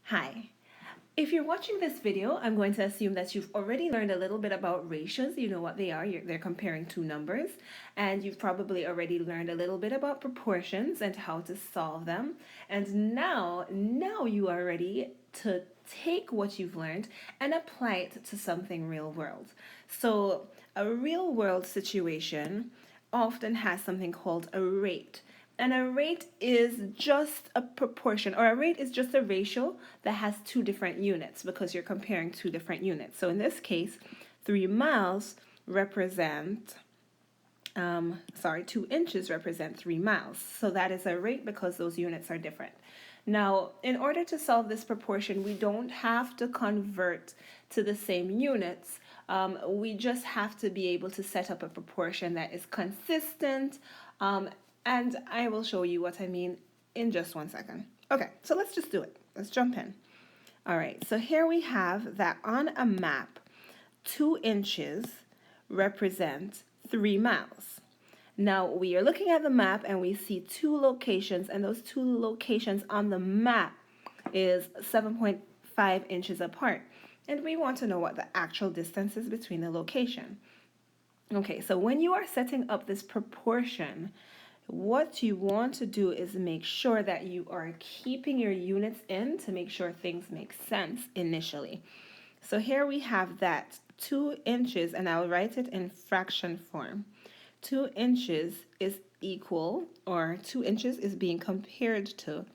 Hi. If you're watching this video, I'm going to assume that you've already learned a little bit about ratios. You know what they are. They're comparing two numbers. And you've probably already learned a little bit about proportions and how to solve them. And now you are ready to take what you've learned and apply it to something real world. So a real world situation often has something called a rate. And a rate is just a proportion, or a rate is just a ratio that has two different units because you're comparing two different units. So in this case, 3 miles represent, 2 inches represent 3 miles. So that is a rate because those units are different. Now, in order to solve this proportion, we don't have to convert to the same units. We just have to be able to set up a proportion that is consistent, and I will show you what I mean in just 1 second. Okay, so let's just do it. Let's jump in. All right, so here we have that on a map, 2 inches represent 3 miles. Now we are looking at the map and we see two locations, and those two locations on the map is 7.5 inches apart. And we want to know what the actual distance is between the location. Okay, so when you are setting up this proportion, what you want to do is make sure that you are keeping your units in to make sure things make sense initially. So here we have that 2 inches, and I'll write it in fraction form. 2 inches is equal, or 2 inches is being compared to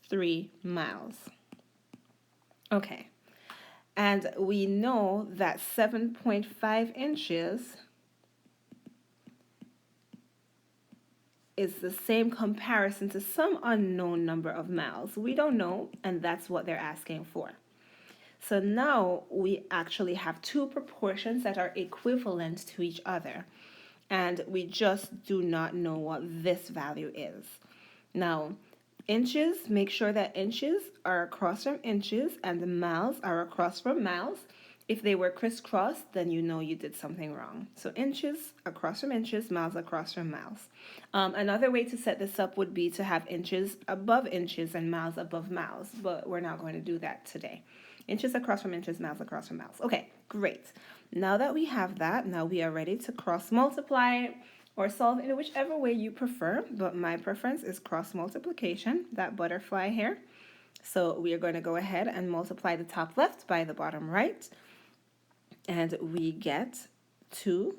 3 miles. Okay, and we know that 7.5 inches is the same comparison to some unknown number of miles. We don't know, and that's what they're asking for. So now we actually have two proportions that are equivalent to each other, and we just do not know what this value is. Now, inches, make sure that inches are across from inches and the miles are across from miles. If they were crisscrossed, then you know you did something wrong. So inches across from inches, miles across from miles. Another way to set this up would be to have inches above inches and miles above miles, but we're not going to do that today. Inches across from inches, miles across from miles. Okay, great. Now that we have that, now we are ready to cross multiply or solve in whichever way you prefer, but my preference is cross multiplication, that butterfly here. So we are going to go ahead and multiply the top left by the bottom right, and we get 2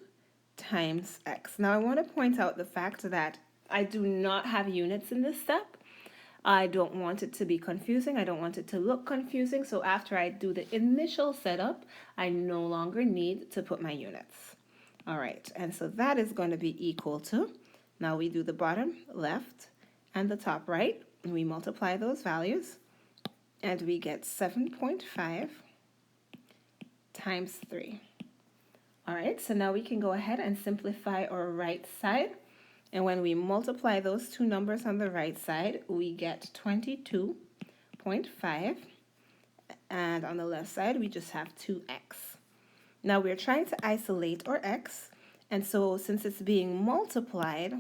times x. Now I want to point out the fact that I do not have units in this step. I don't want it to be confusing. I don't want it to look confusing. So after I do the initial setup, I no longer need to put my units. All right, and so that is going to be equal to, now we do the bottom left and the top right, and we multiply those values, and we get 7.5 times 3. All right, so now we can go ahead and simplify our right side. And when we multiply those two numbers on the right side, we get 22.5. And on the left side, we just have 2x. Now we're trying to isolate our x. And so since it's being multiplied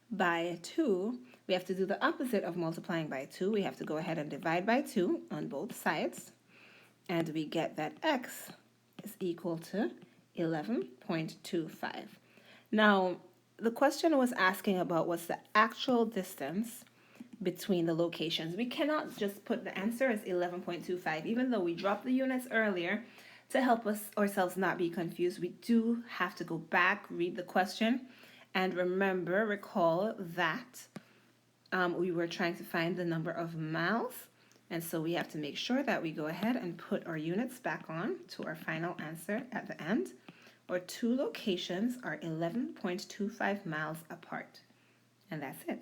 by 2, we have to do the opposite of multiplying by 2. We have to go ahead and divide by 2 on both sides. And we get that x is equal to 11.25. Now, the question was asking about what's the actual distance between the locations. We cannot just put the answer as 11.25, even though we dropped the units earlier to help us ourselves not be confused. We do have to go back, read the question, and recall that we were trying to find the number of miles. And so we have to make sure that we go ahead and put our units back on to our final answer at the end. Our two locations are 11.25 miles apart. And that's it.